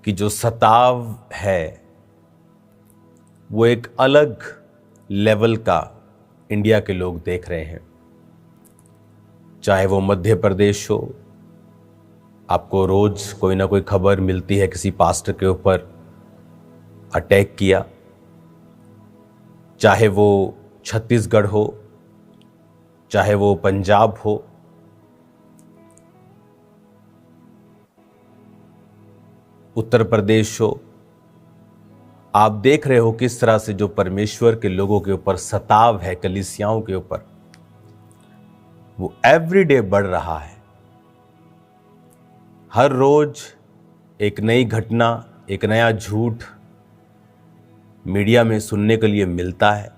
कि जो सताव है वो एक अलग लेवल का इंडिया के लोग देख रहे हैं। चाहे वो मध्य प्रदेश हो, आपको रोज कोई ना कोई खबर मिलती है किसी पास्टर के ऊपर अटैक किया, चाहे वो छत्तीसगढ़ हो, चाहे वो पंजाब हो, उत्तर प्रदेश हो, आप देख रहे हो किस तरह से जो परमेश्वर के लोगों के ऊपर सताव है, कलीसियाओं के ऊपर, वो एवरीडे बढ़ रहा है। हर रोज एक नई घटना, एक नया झूठ मीडिया में सुनने के लिए मिलता है।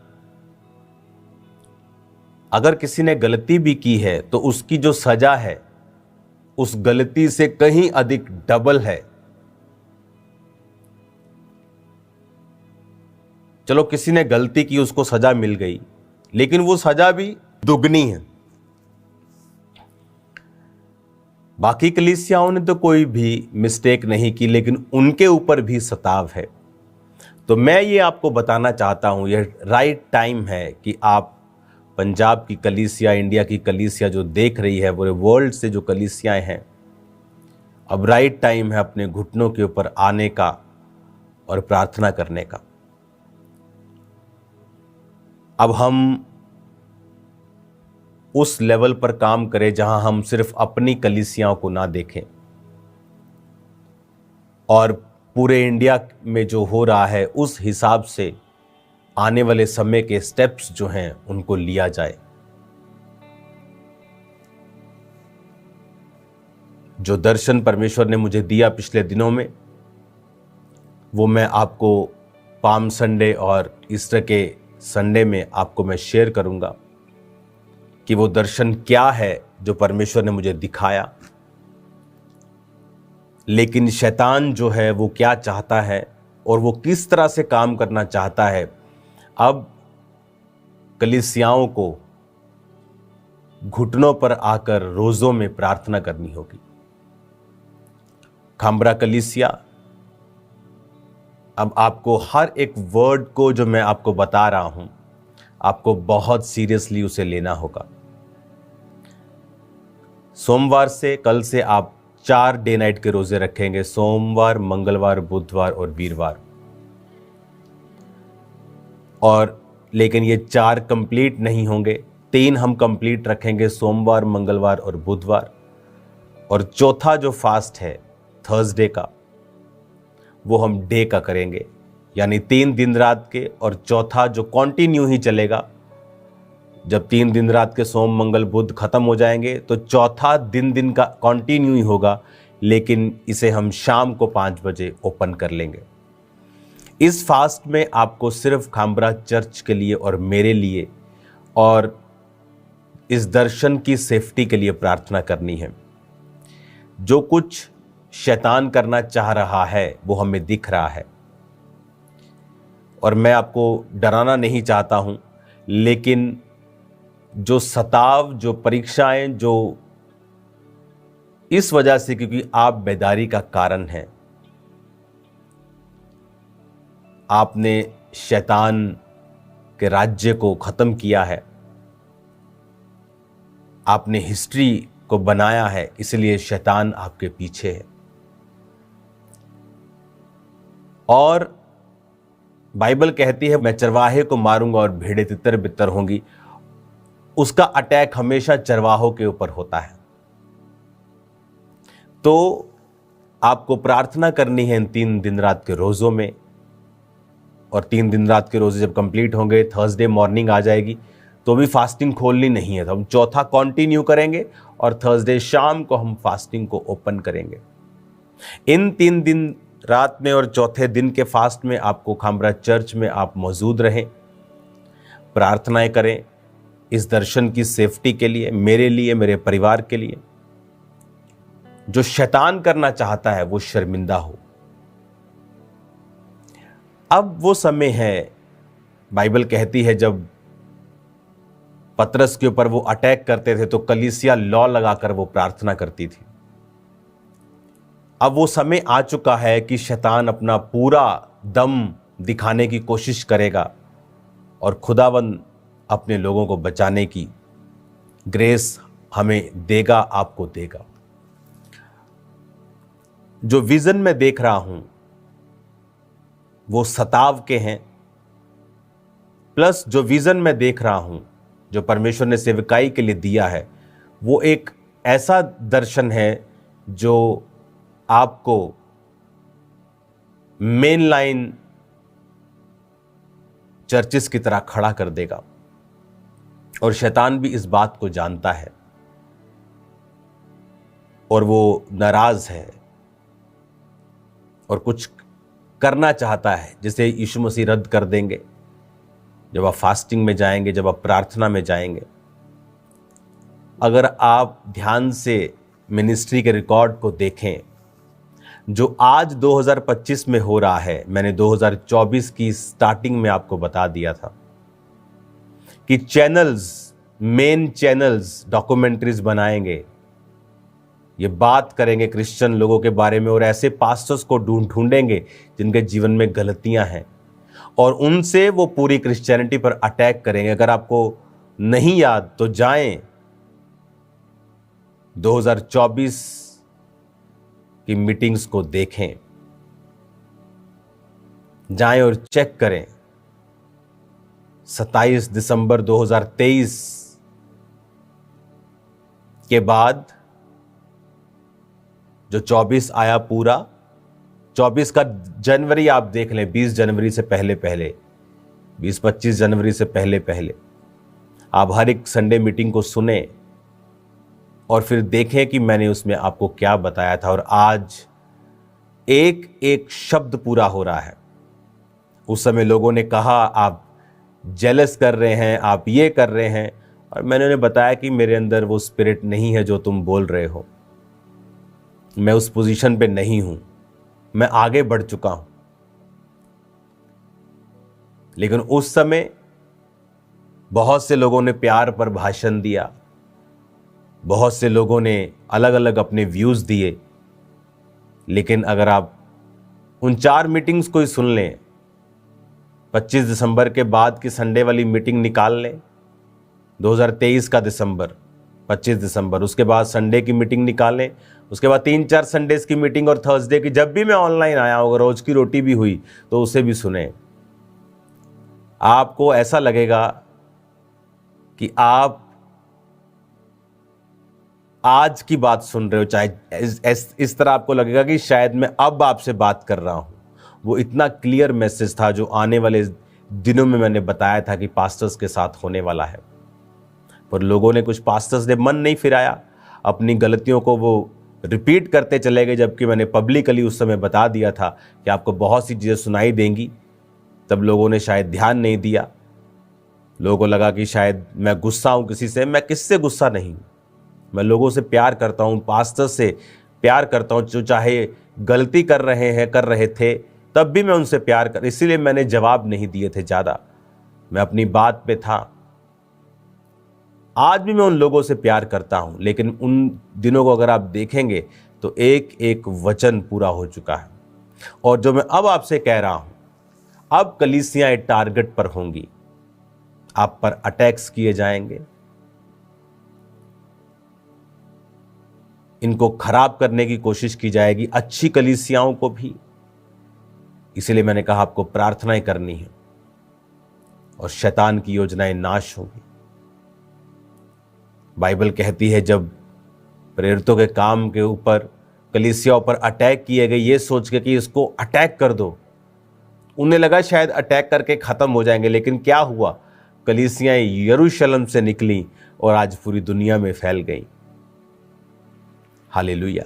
अगर किसी ने गलती भी की है तो उसकी जो सजा है उस गलती से कहीं अधिक डबल है। चलो किसी ने गलती की, उसको सजा मिल गई, लेकिन वो सजा भी दुगनी है। बाकी कलीसियाओं ने तो कोई भी मिस्टेक नहीं की, लेकिन उनके ऊपर भी सताव है। तो मैं ये आपको बताना चाहता हूं, यह राइट टाइम है कि आप पंजाब की कलीसिया, इंडिया की कलीसिया जो देख रही है, पूरे वर्ल्ड से जो कलीसियाएं हैं, अब राइट टाइम है अपने घुटनों के ऊपर आने का और प्रार्थना करने का। अब हम उस लेवल पर काम करें जहां हम सिर्फ अपनी कलीसियाओं को ना देखें और पूरे इंडिया में जो हो रहा है उस हिसाब से आने वाले समय के स्टेप्स जो हैं उनको लिया जाए। जो दर्शन परमेश्वर ने मुझे दिया पिछले दिनों में, वो मैं आपको पाम संडे और ईस्टर के संडे में आपको मैं शेयर करूंगा कि वो दर्शन क्या है जो परमेश्वर ने मुझे दिखाया। लेकिन शैतान जो है वो क्या चाहता है और वो किस तरह से काम करना चाहता है, अब कलीसियाओं को घुटनों पर आकर रोजों में प्रार्थना करनी होगी। खांबरा कलीसिया, अब आपको हर एक वर्ड को जो मैं आपको बता रहा हूं, आपको बहुत सीरियसली उसे लेना होगा। सोमवार से, कल से आप 4 डे नाइट के रोजे रखेंगे, सोमवार, मंगलवार, बुधवार और वीरवार। और लेकिन ये 4 कंप्लीट नहीं होंगे, 3 हम कंप्लीट रखेंगे, सोमवार, मंगलवार और बुधवार। और चौथा जो फास्ट है थर्सडे का, वो हम डे का करेंगे, यानी 3 दिन रात के, और चौथा जो कंटिन्यू ही चलेगा। जब 3 दिन रात के सोम, मंगल, बुध खत्म हो जाएंगे तो चौथा दिन का कंटिन्यू ही होगा, लेकिन इसे हम शाम को 5 बजे ओपन कर लेंगे। इस फास्ट में आपको सिर्फ खांबरा चर्च के लिए और मेरे लिए और इस दर्शन की सेफ्टी के लिए प्रार्थना करनी है। जो कुछ शैतान करना चाह रहा है वो हमें दिख रहा है और मैं आपको डराना नहीं चाहता हूं, लेकिन जो सताव, जो परीक्षाएं, जो इस वजह से, क्योंकि आप बेदारी का कारण हैं, आपने शैतान के राज्य को खत्म किया है, आपने हिस्ट्री को बनाया है, इसलिए शैतान आपके पीछे है। और बाइबल कहती है, मैं चरवाहे को मारूंगा और भेड़ें तितर बितर होंगी। उसका अटैक हमेशा चरवाहों के ऊपर होता है। तो आपको प्रार्थना करनी है इन 3 दिन रात के रोजों में, और 3 दिन रात के रोजे जब कंप्लीट होंगे, थर्सडे मॉर्निंग आ जाएगी तो भी फास्टिंग खोलनी नहीं है, तो हम चौथा कंटिन्यू करेंगे और थर्सडे शाम को हम फास्टिंग को ओपन करेंगे। इन 3 दिन रात में और चौथे दिन के फास्ट में आपको खांबरा चर्च में आप मौजूद रहें, प्रार्थनाएं करें इस दर्शन की सेफ्टी के लिए, मेरे लिए, मेरे परिवार के लिए। जो शैतान करना चाहता है वो शर्मिंदा हो। अब वो समय है, बाइबल कहती है, जब पतरस के ऊपर वो अटैक करते थे तो कलीसिया लॉ लगाकर वो प्रार्थना करती थी। अब वो समय आ चुका है कि शैतान अपना पूरा दम दिखाने की कोशिश करेगा और खुदावंद अपने लोगों को बचाने की ग्रेस हमें देगा, आपको देगा। जो विजन मैं देख रहा हूं वो सताव के हैं, प्लस जो विजन मैं देख रहा हूं जो परमेश्वर ने सेवकाई के लिए दिया है वो एक ऐसा दर्शन है जो आपको मेन लाइन चर्चिस की तरह खड़ा कर देगा। और शैतान भी इस बात को जानता है और वो नाराज है और कुछ करना चाहता है, जिसे यीशु मसीह रद्द कर देंगे जब आप फास्टिंग में जाएंगे, जब आप प्रार्थना में जाएंगे। अगर आप ध्यान से मिनिस्ट्री के रिकॉर्ड को देखें जो आज 2025 में हो रहा है, मैंने 2024 की स्टार्टिंग में आपको बता दिया था कि चैनल्स, मेन चैनल्स डॉक्यूमेंट्रीज बनाएंगे, ये बात करेंगे क्रिश्चियन लोगों के बारे में और ऐसे पास्टर्स को ढूंढेंगे जिनके जीवन में गलतियां हैं और उनसे वो पूरी क्रिश्चियनिटी पर अटैक करेंगे। अगर आपको नहीं याद तो जाएं 2024 की मीटिंग्स को देखें, जाएं और चेक करें। 27 दिसंबर 2023 के बाद जो 24 आया, पूरा 24 का जनवरी आप देख लें, 20 जनवरी से पहले पहले, 20-25 जनवरी से पहले पहले आप हर एक संडे मीटिंग को सुने और फिर देखें कि मैंने उसमें आपको क्या बताया था। और आज एक एक शब्द पूरा हो रहा है। उस समय लोगों ने कहा आप जेलस कर रहे हैं, आप ये कर रहे हैं, और मैंने उन्हें बताया कि मेरे अंदर वो स्पिरिट नहीं है जो तुम बोल रहे हो। मैं उस पोजीशन पे नहीं हूं, मैं आगे बढ़ चुका हूं। लेकिन उस समय बहुत से लोगों ने प्यार पर भाषण दिया, बहुत से लोगों ने अलग अलग अपने व्यूज दिए। लेकिन अगर आप उन 4 मीटिंग्स को ही सुन लें, 25 दिसंबर के बाद की संडे वाली मीटिंग निकाल लें, 2023 का दिसंबर, 25 दिसंबर, उसके बाद संडे की मीटिंग निकालें, उसके बाद 3-4 संडेज की मीटिंग और थर्सडे की, जब भी मैं ऑनलाइन आया होगा, रोज की रोटी भी हुई तो उसे भी सुने। आपको ऐसा लगेगा कि आप आज की बात सुन रहे हो, चाहे इस तरह आपको लगेगा कि शायद मैं अब आपसे बात कर रहा हूं। वो इतना क्लियर मैसेज था जो आने वाले दिनों में मैंने बताया था कि पास्टर्स के साथ होने वाला है। पर लोगों ने, कुछ पास्टर्स ने मन नहीं फिराया, अपनी गलतियों को वो रिपीट करते चले गए, जबकि मैंने पब्लिकली उस समय बता दिया था कि आपको बहुत सी चीज़ें सुनाई देंगी। तब लोगों ने शायद ध्यान नहीं दिया। लोगों को लगा कि शायद मैं गुस्सा हूं किसी से। मैं किससे गुस्सा नहीं, मैं लोगों से प्यार करता हूं, पास्टर से प्यार करता हूं, जो चाहे गलती कर रहे थे तब भी मैं उनसे प्यार कर, इसीलिए मैंने जवाब नहीं दिए थे ज़्यादा, मैं अपनी बात पे था। आज भी मैं उन लोगों से प्यार करता हूं, लेकिन उन दिनों को अगर आप देखेंगे तो एक एक वचन पूरा हो चुका है। और जो मैं अब आपसे कह रहा हूं, अब कलीसियां टारगेट पर होंगी, आप पर अटैक्स किए जाएंगे, इनको खराब करने की कोशिश की जाएगी, अच्छी कलीसियाओं को भी। इसीलिए मैंने कहा आपको प्रार्थनाएं करनी है और शैतान की योजनाएं नाश होंगी। बाइबल कहती है जब प्रेरितों के काम के ऊपर, कलीसियाओं पर अटैक किए गए, ये सोच के कि इसको अटैक कर दो, उन्हें लगा शायद अटैक करके खत्म हो जाएंगे। लेकिन क्या हुआ, कलीसियां यरूशलेम से निकली और आज पूरी दुनिया में फैल गई। हालेलुया।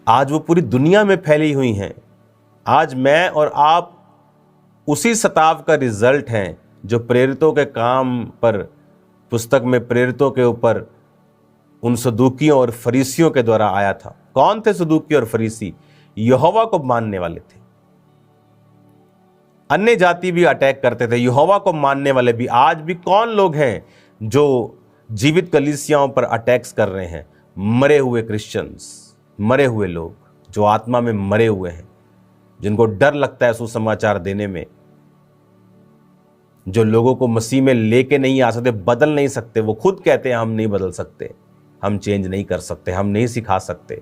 आज वो पूरी दुनिया में फैली हुई हैं। आज मैं और आप उसी सताव का रिजल्ट हैं जो प्रेरितों के काम पर, पुस्तक में प्रेरितों के ऊपर उन सदूकियों और फरीसियों के द्वारा आया था। कौन थे सदूकी और फरीसी? यहोवा को मानने वाले थे। अन्य जाति भी अटैक करते थे, यहोवा को मानने वाले भी। आज भी कौन लोग हैं जो जीवित कलीसियाओं पर अटैक्स कर रहे हैं? मरे हुए क्रिश्चियंस, मरे हुए लोग, जो आत्मा में मरे हुए हैं, जिनको डर लगता है सुसमाचार देने में, जो लोगों को मसीह में लेके नहीं आ सकते, बदल नहीं सकते, वो खुद कहते हैं हम नहीं बदल सकते, हम चेंज नहीं कर सकते, हम नहीं सिखा सकते।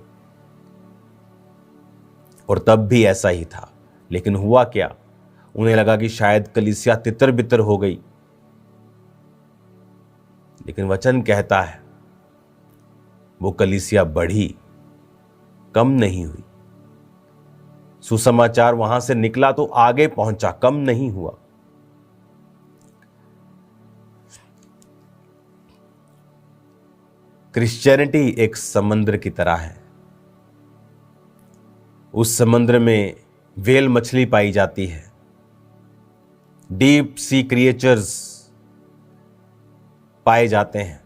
और तब भी ऐसा ही था। लेकिन हुआ क्या, उन्हें लगा कि शायद कलीसिया तितर बितर हो गई, लेकिन वचन कहता है वो कलीसिया बढ़ी, कम नहीं हुई। सुसमाचार वहां से निकला तो आगे पहुंचा, कम नहीं हुआ। क्रिश्चियनिटी एक समुद्र की तरह है। उस समुद्र में व्हेल मछली पाई जाती है, डीप सी क्रिएचर्स पाए जाते हैं,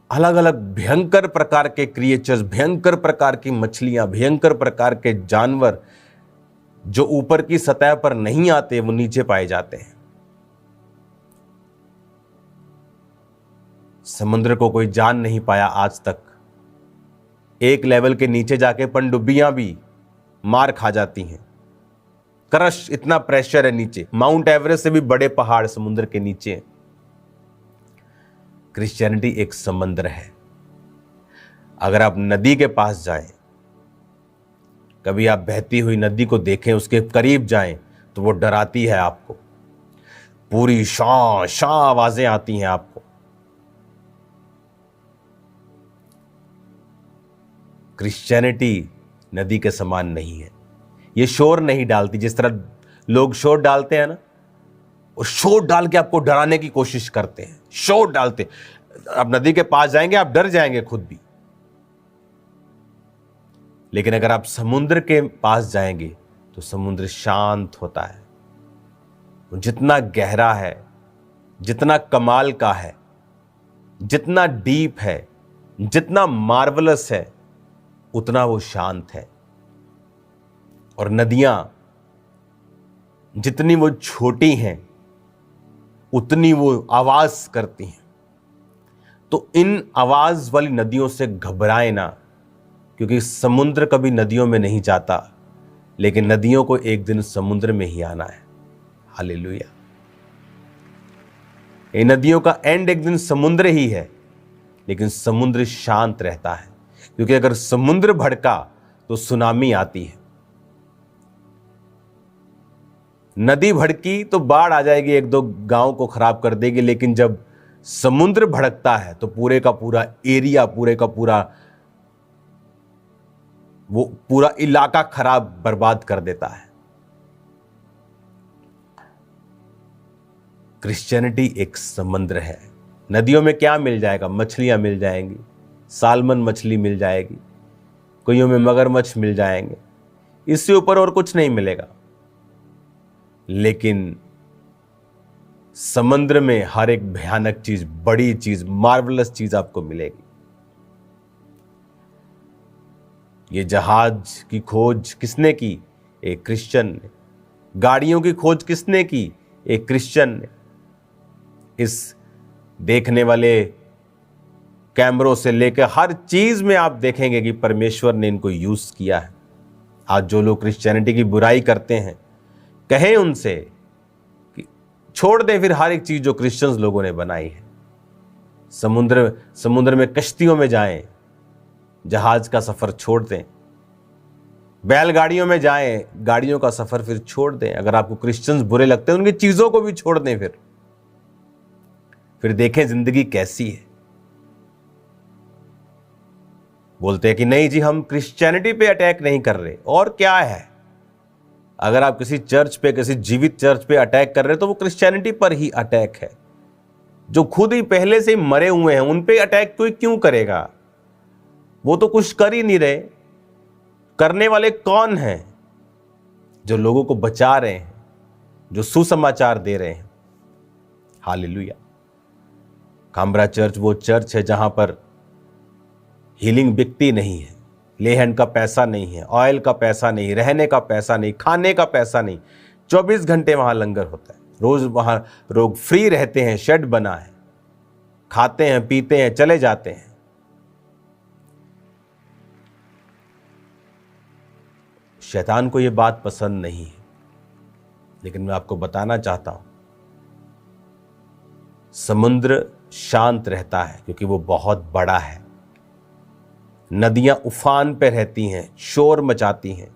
अलग अलग भयंकर प्रकार के क्रिएचर्स, भयंकर प्रकार की मछलियां, भयंकर प्रकार के जानवर जो ऊपर की सतह पर नहीं आते, वो नीचे पाए जाते हैं। समुद्र को कोई जान नहीं पाया आज तक। एक लेवल के नीचे जाके पनडुब्बियां भी मार खा जाती हैं। क्रश, इतना प्रेशर है नीचे, माउंट एवरेस्ट से भी बड़े पहाड़ समुद्र के नीचे हैं। क्रिश्चियनिटी एक समुद्र है। अगर आप नदी के पास जाएं, कभी आप बहती हुई नदी को देखें, उसके करीब जाएं, तो वो डराती है आपको। पूरी शां शां आवाजें आती हैं आपको। क्रिश्चियनिटी नदी के समान नहीं है। ये शोर नहीं डालती, जिस तरह लोग शोर डालते हैं ना, वो शोर डाल के आपको डराने की कोशिश करते हैं, शोर डालते। आप नदी के पास जाएंगे, आप डर जाएंगे खुद भी। लेकिन अगर आप समुद्र के पास जाएंगे तो समुद्र शांत होता है। जितना गहरा है, जितना कमाल का है, जितना डीप है, जितना मार्वलस है, उतना वो शांत है। और नदियां जितनी वो छोटी हैं, उतनी वो आवाज करती हैं। तो इन आवाज वाली नदियों से घबराए ना, क्योंकि समुद्र कभी नदियों में नहीं जाता, लेकिन नदियों को एक दिन समुद्र में ही आना है। हालेलुया। ये नदियों का एंड एक दिन समुद्र ही है, लेकिन समुद्र शांत रहता है, क्योंकि अगर समुद्र भड़का तो सुनामी आती है। नदी भड़की तो बाढ़ आ जाएगी, एक दो गांव को खराब कर देगी, लेकिन जब समुद्र भड़कता है तो पूरे का पूरा एरिया, पूरे का पूरा वो पूरा इलाका खराब, बर्बाद कर देता है। क्रिश्चियनिटी एक समुद्र है। नदियों में क्या मिल जाएगा? मछलियां मिल जाएंगी, सालमन मछली मिल जाएगी, कोइयों में मगरमच्छ मिल जाएंगे, इससे ऊपर और कुछ नहीं मिलेगा। लेकिन समुद्र में हर एक भयानक चीज, बड़ी चीज, मार्वलस चीज आपको मिलेगी। ये जहाज की खोज किसने की? एक क्रिश्चियन ने। गाड़ियों की खोज किसने की? एक क्रिश्चियन ने। इस देखने वाले कैमरों से लेकर हर चीज में आप देखेंगे कि परमेश्वर ने इनको यूज किया है। आज जो लोग क्रिश्चियनिटी की बुराई करते हैं, कहें उनसे कि छोड़ दें फिर हर एक चीज जो क्रिश्चियंस लोगों ने बनाई है। समुद्र में कश्तियों में जाएं, जहाज का सफर छोड़ दें, बैलगाड़ियों में जाएं, गाड़ियों का सफर फिर छोड़ दें। अगर आपको क्रिश्चियंस बुरे लगते हैं, उनकी चीजों को भी छोड़ दें। फिर देखें जिंदगी कैसी है। बोलते हैं कि नहीं जी, हम क्रिश्चियनिटी पे अटैक नहीं कर रहे। और क्या है? अगर आप किसी चर्च पे, किसी जीवित चर्च पे अटैक कर रहे हो, तो वो क्रिश्चियनिटी पर ही अटैक है। जो खुद ही पहले से मरे हुए हैं, उन पे अटैक कोई क्यों करेगा? वो तो कुछ कर ही नहीं रहे। करने वाले कौन हैं? जो लोगों को बचा रहे हैं, जो सुसमाचार दे रहे हैं। हालेलुया। काम्ब्रा चर्च वो चर्च है जहां पर हीलिंग बिकती नहीं है, लेहन का पैसा नहीं है, ऑयल का पैसा नहीं, रहने का पैसा नहीं, खाने का पैसा नहीं। 24 घंटे वहां लंगर होता है। रोज वहां लोग फ्री रहते हैं, शेड बना है, खाते हैं, पीते हैं, चले जाते हैं। शैतान को ये बात पसंद नहीं है, लेकिन मैं आपको बताना चाहता हूं, समुद्र शांत रहता है क्योंकि वो बहुत बड़ा है। नदियां उफान पे रहती हैं, शोर मचाती हैं,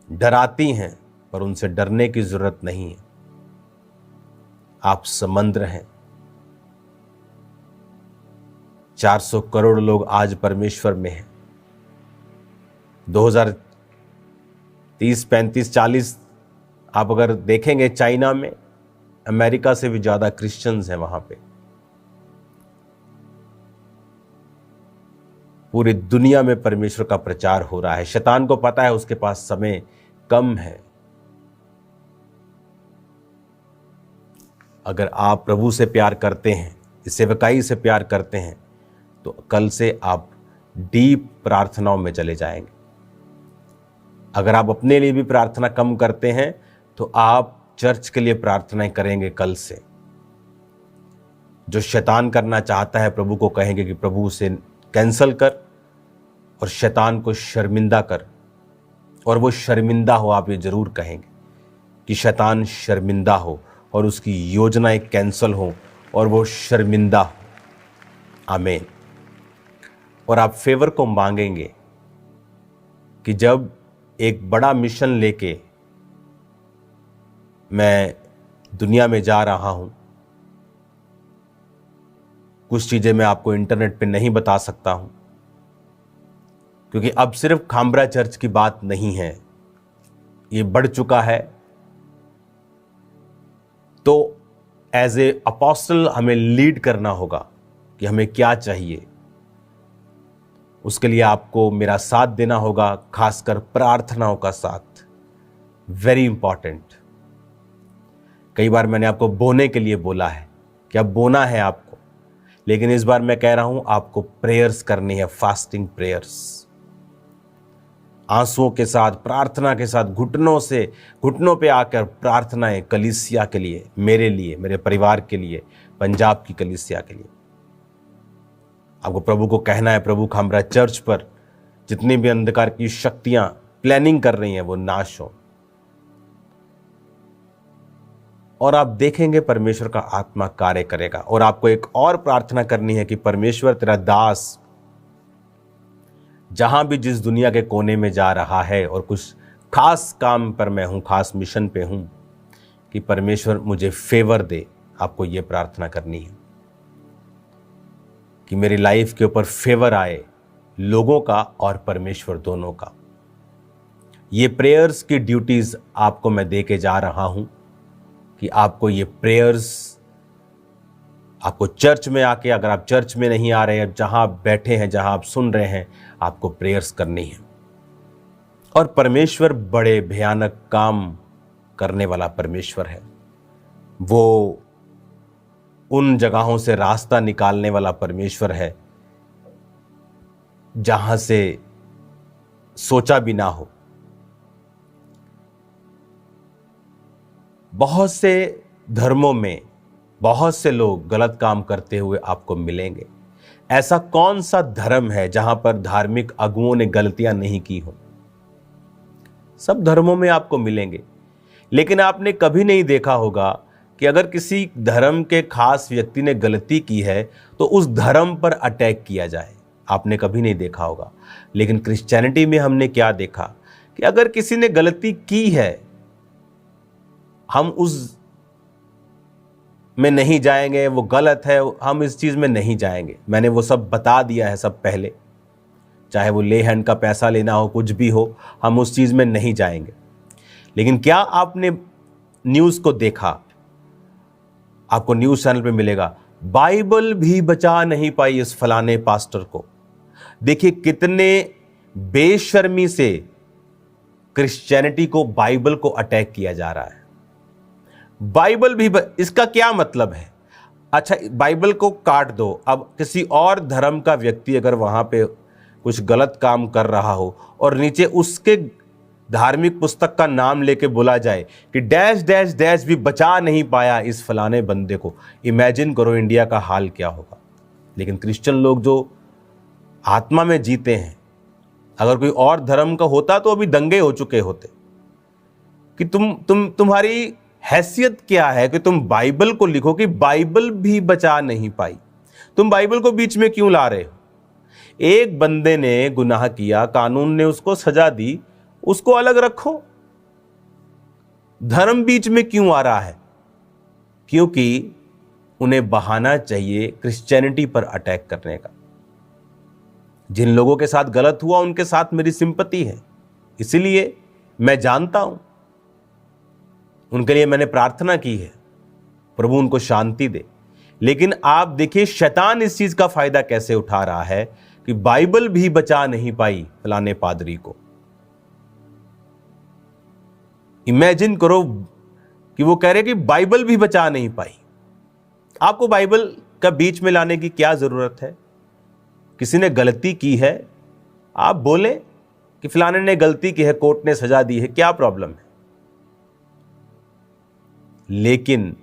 डराती हैं, पर उनसे डरने की जरूरत नहीं है। आप समुद्र हैं। 400 करोड़ लोग आज परमेश्वर में हैं। 2030, 35, 40 आप अगर देखेंगे, चाइना में अमेरिका से भी ज्यादा क्रिश्चियंस हैं वहां पे। पूरी दुनिया में परमेश्वर का प्रचार हो रहा है। शैतान को पता है उसके पास समय कम है। अगर आप प्रभु से प्यार करते हैं, इस सेवकाई से प्यार करते हैं, तो कल से आप डीप प्रार्थनाओं में चले जाएंगे। अगर आप अपने लिए भी प्रार्थना कम करते हैं, तो आप चर्च के लिए प्रार्थनाएं करेंगे कल से। जो शैतान करना चाहता है, प्रभु को कहेंगे कि प्रभु उसे कैंसल कर और शैतान को शर्मिंदा कर। और वो शर्मिंदा हो, आप ये जरूर कहेंगे कि शैतान शर्मिंदा हो और उसकी योजनाएं कैंसल हो और वो शर्मिंदा हो। आमीन। और आप फेवर को मांगेंगे कि जब एक बड़ा मिशन लेके मैं दुनिया में जा रहा हूं, कुछ चीजें मैं आपको इंटरनेट पे नहीं बता सकता हूं, क्योंकि अब सिर्फ खामरा चर्च की बात नहीं है, ये बढ़ चुका है। तो एज ए अपोस्टल हमें लीड करना होगा कि हमें क्या चाहिए। उसके लिए आपको मेरा साथ देना होगा, खासकर प्रार्थनाओं का साथ। Very important. कई बार मैंने आपको बोने के लिए बोला है कि अब बोना है आपको, लेकिन इस बार मैं कह रहा हूं आपको प्रेयर्स करनी है, फास्टिंग प्रेयर्स। आंसुओं के साथ, प्रार्थना के साथ, घुटनों पे आकर प्रार्थनाएं कलीसिया के लिए, मेरे लिए, मेरे परिवार के लिए, पंजाब की कलीसिया के लिए। आपको प्रभु को कहना है, प्रभु खामरा चर्च पर जितनी भी अंधकार की शक्तियां प्लानिंग कर रही हैं वो नाश हो। और आप देखेंगे परमेश्वर का आत्मा कार्य करेगा। और आपको एक और प्रार्थना करनी है कि परमेश्वर तेरा दास जहां भी जिस दुनिया के कोने में जा रहा है और कुछ खास काम पर मैं हूं, खास मिशन पे हूं, कि परमेश्वर मुझे फेवर दे। आपको यह प्रार्थना करनी है कि मेरी लाइफ के ऊपर फेवर आए, लोगों का और परमेश्वर दोनों का। ये प्रेयर्स की ड्यूटीज आपको मैं दे के जा रहा हूं कि आपको ये प्रेयर्स, आपको चर्च में आके, अगर आप चर्च में नहीं आ रहे हैं, जहां आप बैठे हैं, जहां आप सुन रहे हैं, आपको प्रेयर्स करनी है। और परमेश्वर बड़े भयानक काम करने वाला परमेश्वर है। वो उन जगहों से रास्ता निकालने वाला परमेश्वर है जहां से सोचा भी ना हो। बहुत से धर्मों में बहुत से लोग गलत काम करते हुए आपको मिलेंगे। ऐसा कौन सा धर्म है जहां पर धार्मिक अगुओं ने गलतियां नहीं की हो? सब धर्मों में आपको मिलेंगे, लेकिन आपने कभी नहीं देखा होगा कि अगर किसी धर्म के खास व्यक्ति ने गलती की है तो उस धर्म पर अटैक किया जाए। आपने कभी नहीं देखा होगा। लेकिन क्रिश्चियनिटी में हमने क्या देखा कि अगर किसी ने गलती की है, हम उस में नहीं जाएंगे, वो गलत है, हम इस चीज में नहीं जाएंगे। मैंने वो सब बता दिया है सब पहले। चाहे वो ले हैंड का पैसा लेना हो, कुछ भी हो, हम उस चीज में नहीं जाएंगे। लेकिन क्या आपने न्यूज को देखा? आपको न्यूज चैनल पे मिलेगा, बाइबल भी बचा नहीं पाई इस फलाने पास्टर को। देखिए कितने बेशर्मी से क्रिश्चियनिटी को, बाइबल को अटैक किया जा रहा है। बाइबल भी इसका क्या मतलब है? अच्छा, बाइबल को काट दो। अब किसी और धर्म का व्यक्ति अगर वहां पे कुछ गलत काम कर रहा हो और नीचे उसके धार्मिक पुस्तक का नाम लेके बोला जाए कि डैश डैश डैश भी बचा नहीं पाया इस फलाने बंदे को, इमेजिन करो इंडिया का हाल क्या होगा। लेकिन क्रिश्चियन लोग जो आत्मा में जीते हैं, अगर कोई और धर्म का होता तो अभी दंगे हो चुके होते कि तुम्हारी हैसियत क्या है कि तुम बाइबल को लिखो कि बाइबल भी बचा नहीं पाई। तुम बाइबल को बीच में क्यों ला रहे हो? एक बंदे ने गुनाह किया, कानून ने उसको सजा दी, उसको अलग रखो। धर्म बीच में क्यों आ रहा है? क्योंकि उन्हें बहाना चाहिए क्रिश्चियनिटी पर अटैक करने का। जिन लोगों के साथ गलत हुआ उनके साथ मेरी सिंपैथी है, इसीलिए मैं जानता हूं, उनके लिए मैंने प्रार्थना की है, प्रभु उनको शांति दे। लेकिन आप देखिए शैतान इस चीज का फायदा कैसे उठा रहा है कि बाइबल भी बचा नहीं पाई फलाने पादरी को। इमेजिन करो कि वो कह रहे कि बाइबल भी बचा नहीं पाई। आपको बाइबल का बीच में लाने की क्या जरूरत है? किसी ने गलती की है, आप बोले कि फलाने ने गलती की है, कोर्ट ने सजा दी है, क्या प्रॉब्लम है? लेकिन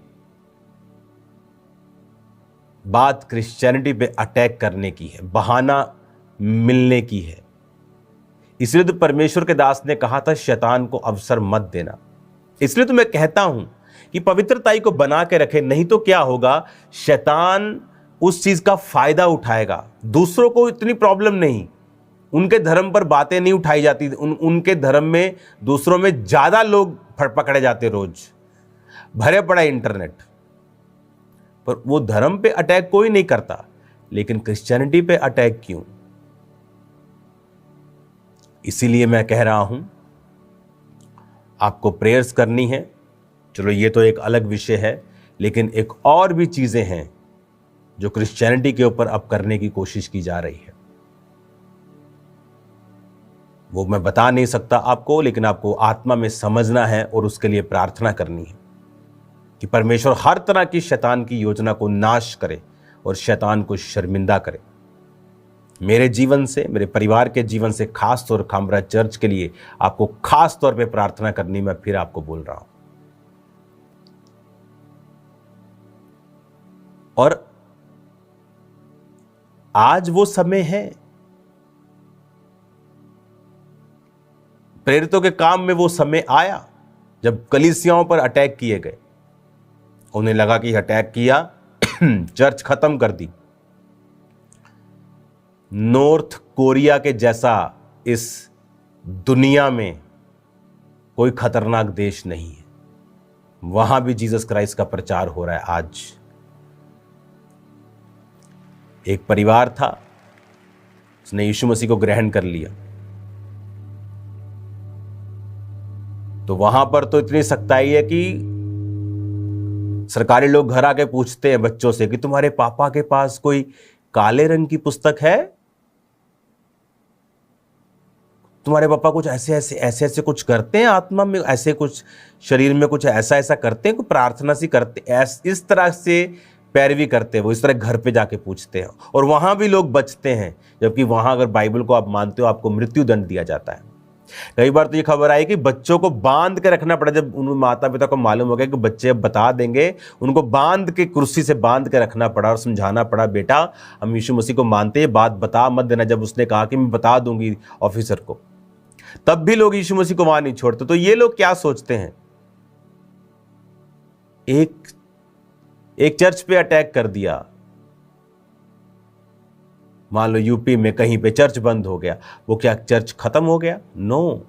बात क्रिश्चियनिटी पे अटैक करने की है, बहाना मिलने की है। इसलिए तो परमेश्वर के दास ने कहा था शैतान को अवसर मत देना। इसलिए तो मैं कहता हूं कि पवित्रताई को बना के रखे, नहीं तो क्या होगा, शैतान उस चीज का फायदा उठाएगा। दूसरों को इतनी प्रॉब्लम नहीं, उनके धर्म पर बातें नहीं उठाई जाती, उनके धर्म में दूसरों में ज्यादा लोग पकड़े जाते, रोज भरे पड़ा इंटरनेट पर। वो धर्म पे अटैक कोई नहीं करता, लेकिन क्रिश्चियनिटी पे अटैक क्यों? इसीलिए मैं कह रहा हूं आपको प्रेयर्स करनी है। चलो ये तो एक अलग विषय है, लेकिन एक और भी चीजें हैं जो क्रिश्चियनिटी के ऊपर अब करने की कोशिश की जा रही है। वो मैं बता नहीं सकता आपको, लेकिन आपको आत्मा में समझना है और उसके लिए प्रार्थना करनी है कि परमेश्वर हर तरह की शैतान की योजना को नाश करे और शैतान को शर्मिंदा करे। मेरे जीवन से, मेरे परिवार के जीवन से, खास तौर खामरा चर्च के लिए आपको खास तौर पे प्रार्थना करनी, मैं फिर आपको बोल रहा हूं। और आज वो समय है, प्रेरितों के काम में वो समय आया जब कलीसियाओं पर अटैक किए गए। उन्हें लगा कि अटैक किया, चर्च खत्म कर दी। नॉर्थ कोरिया के जैसा इस दुनिया में कोई खतरनाक देश नहीं है, वहां भी जीसस क्राइस्ट का प्रचार हो रहा है। आज एक परिवार था, उसने यीशु मसीह को ग्रहण कर लिया, तो वहां पर तो इतनी सख्ताई है कि सरकारी लोग घर आके पूछते हैं बच्चों से कि तुम्हारे पापा के पास कोई काले रंग की पुस्तक है? तुम्हारे पापा कुछ ऐसे ऐसे कुछ करते हैं आत्मा में, ऐसे कुछ शरीर में कुछ ऐसा करते हैं, कोई प्रार्थना सी करते, इस तरह से पैरवी करते हैं। वो इस तरह घर पे जाके पूछते हैं, और वहां भी लोग बचते हैं, जबकि वहां अगर बाइबल को आप मानते हो आपको मृत्यु दंड दिया जाता है। कई बार तो ये खबर आई कि बच्चों को बांध के रखना पड़ा, जब उन माता पिता को मालूम हो गया कि बच्चे अब बता देंगे, उनको बांध के, कुर्सी से बांध के रखना पड़ा और समझाना पड़ा, बेटा हम यीशु मसीह को मानते हैं, बात बता मत देना। जब उसने कहा कि मैं बता दूंगी ऑफिसर को, तब भी लोग यीशु मसीह को वहां नहीं छोड़ते। तो ये लोग क्या सोचते हैं, एक चर्च पे अटैक कर दिया, मान लो यूपी में कहीं पे चर्च बंद हो गया, वो क्या चर्च खत्म हो गया? नो,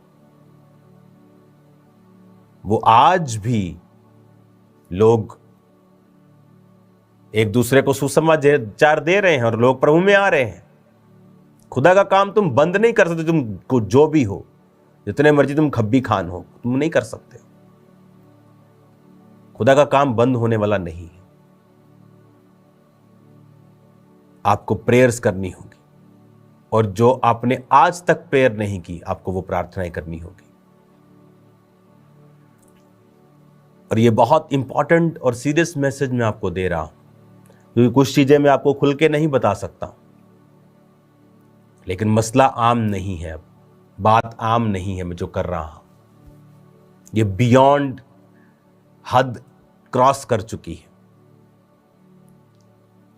वो आज भी लोग एक दूसरे को सुसमाचार दे रहे हैं और लोग प्रभु में आ रहे हैं। खुदा का काम तुम बंद नहीं कर सकते, तुम जो भी हो, जितने मर्जी तुम खब्बी खान हो, तुम नहीं कर सकते। खुदा का काम बंद होने वाला नहीं है। आपको प्रेयर्स करनी होगी, और जो आपने आज तक प्रेयर नहीं की, आपको वो प्रार्थनाएं करनी होगी। और ये बहुत इंपॉर्टेंट और सीरियस मैसेज मैं आपको दे रहा हूं, क्योंकि कुछ चीजें मैं आपको खुल के नहीं बता सकता, लेकिन मसला आम नहीं है, अब बात आम नहीं है मैं जो कर रहा हूं, ये बियॉन्ड हद क्रॉस कर चुकी है।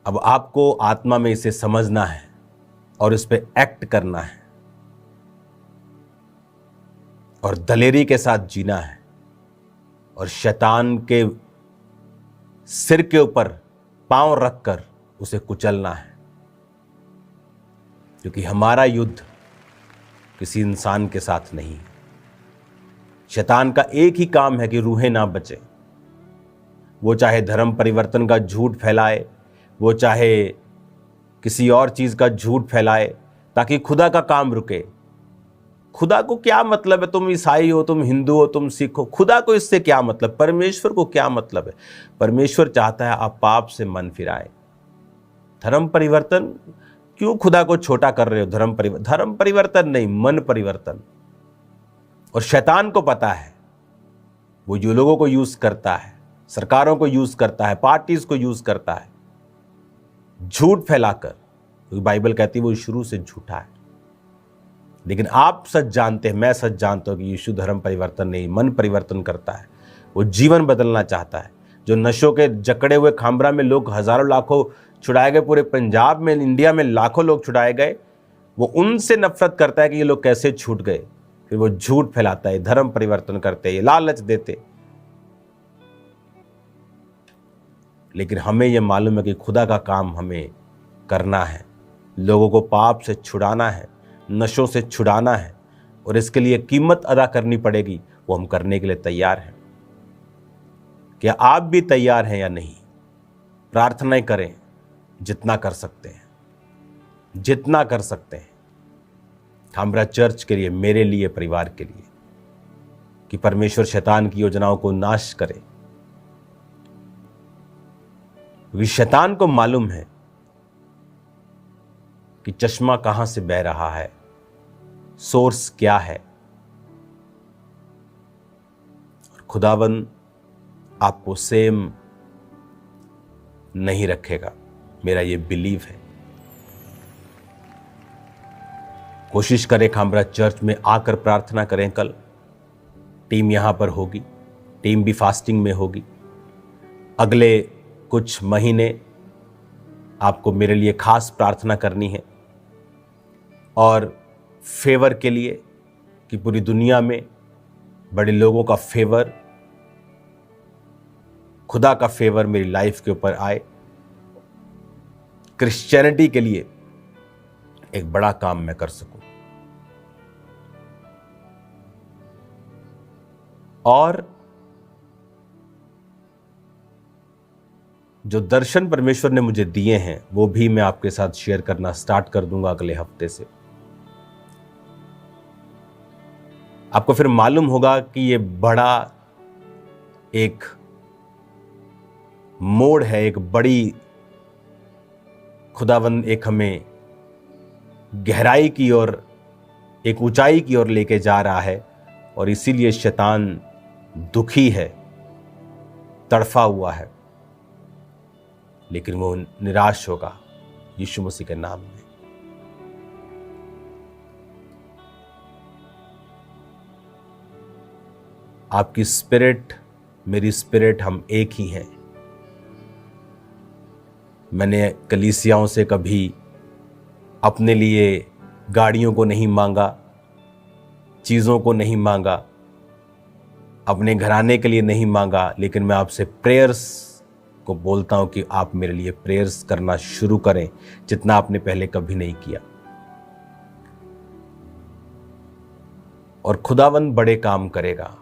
अब आपको आत्मा में इसे समझना है और इस पे एक्ट करना है। और दलेरी के साथ जीना है और शैतान के सिर के ऊपर पांव रखकर उसे कुचलना है, क्योंकि हमारा युद्ध किसी इंसान के साथ नहीं है। शैतान का एक ही काम है कि रूहें ना बचे। वो चाहे धर्म परिवर्तन का झूठ फैलाए, वो चाहे किसी और चीज का झूठ फैलाए ताकि खुदा का काम रुके। खुदा को क्या मतलब है, तुम ईसाई हो, तुम हिंदू हो, तुम सिख हो, खुदा को इससे क्या मतलब? परमेश्वर को क्या मतलब है? परमेश्वर चाहता है आप पाप से मन फिराए। धर्म परिवर्तन क्यों खुदा को छोटा कर रहे हो? धर्म परिवर्तन नहीं, मन परिवर्तन। और शैतान को पता है, वो जो लोगों को यूज करता है, सरकारों को यूज करता है, पार्टीज को यूज करता है झूठ फैलाकर, क्योंकि बाइबल कहती है वो शुरू से झूठा है। लेकिन आप सच जानते हैं, मैं सच जानता हूं कि यीशु धर्म परिवर्तन नहीं, मन परिवर्तन करता है। वो जीवन बदलना चाहता है। जो नशों के जकड़े हुए खामरा में लोग हजारों लाखों छुड़ाए गए, पूरे पंजाब में, इंडिया में लाखों लोग छुड़ाए गए, वो उनसे नफरत करता है कि ये लोग कैसे छूट गए। फिर वो झूठ फैलाता है, धर्म परिवर्तन करते हैं, लालच देते। लेकिन हमें यह मालूम है कि खुदा का काम हमें करना है, लोगों को पाप से छुड़ाना है, नशों से छुड़ाना है, और इसके लिए कीमत अदा करनी पड़ेगी। वो हम करने के लिए तैयार हैं। क्या आप भी तैयार हैं या नहीं? प्रार्थनाएं करें जितना कर सकते हैं, जितना कर सकते हैं, हमारा चर्च के लिए, मेरे लिए, परिवार के लिए, कि परमेश्वर शैतान की योजनाओं को नाश करे। क्योंकि शैतान को मालूम है कि चश्मा कहां से बह रहा है, सोर्स क्या है। और खुदावन आपको सेम नहीं रखेगा, मेरा ये बिलीव है। कोशिश करें खामरा चर्च में आकर प्रार्थना करें। कल टीम यहां पर होगी, टीम भी फास्टिंग में होगी। अगले कुछ महीने आपको मेरे लिए खास प्रार्थना करनी है, और फेवर के लिए, कि पूरी दुनिया में बड़े लोगों का फेवर, खुदा का फेवर मेरी लाइफ के ऊपर आए। क्रिश्चियनिटी के लिए एक बड़ा काम मैं कर सकूं। और जो दर्शन परमेश्वर ने मुझे दिए हैं वो भी मैं आपके साथ शेयर करना स्टार्ट कर दूंगा अगले हफ्ते से। आपको फिर मालूम होगा कि ये बड़ा एक मोड़ है, एक बड़ी खुदावंद एक हमें गहराई की ओर, एक ऊंचाई की ओर लेके जा रहा है। और इसीलिए शैतान दुखी है, तड़फा हुआ है, लेकिन वो निराश होगा यीशु मसीह के नाम में। आपकी स्पिरिट, मेरी स्पिरिट, हम एक ही हैं। मैंने कलीसियाओं से कभी अपने लिए गाड़ियों को नहीं मांगा, चीज़ों को नहीं मांगा, अपने घराने के लिए नहीं मांगा, लेकिन मैं आपसे प्रेयर्स को बोलता हूं कि आप मेरे लिए प्रेयर्स करना शुरू करें, जितना आपने पहले कभी नहीं किया। और खुदावंद बड़े काम करेगा।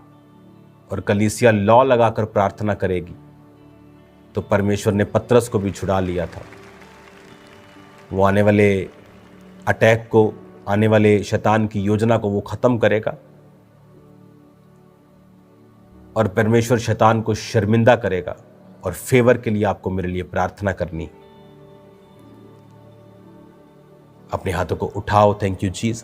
और कलीसिया लॉ लगाकर प्रार्थना करेगी। तो परमेश्वर ने पतरस को भी छुड़ा लिया था। वो आने वाले अटैक को, आने वाले शैतान की योजना को वो खत्म करेगा, और परमेश्वर शैतान को शर्मिंदा करेगा। और फेवर के लिए आपको मेरे लिए प्रार्थना करनी। अपने हाथों को उठाओ। Thank you Jesus.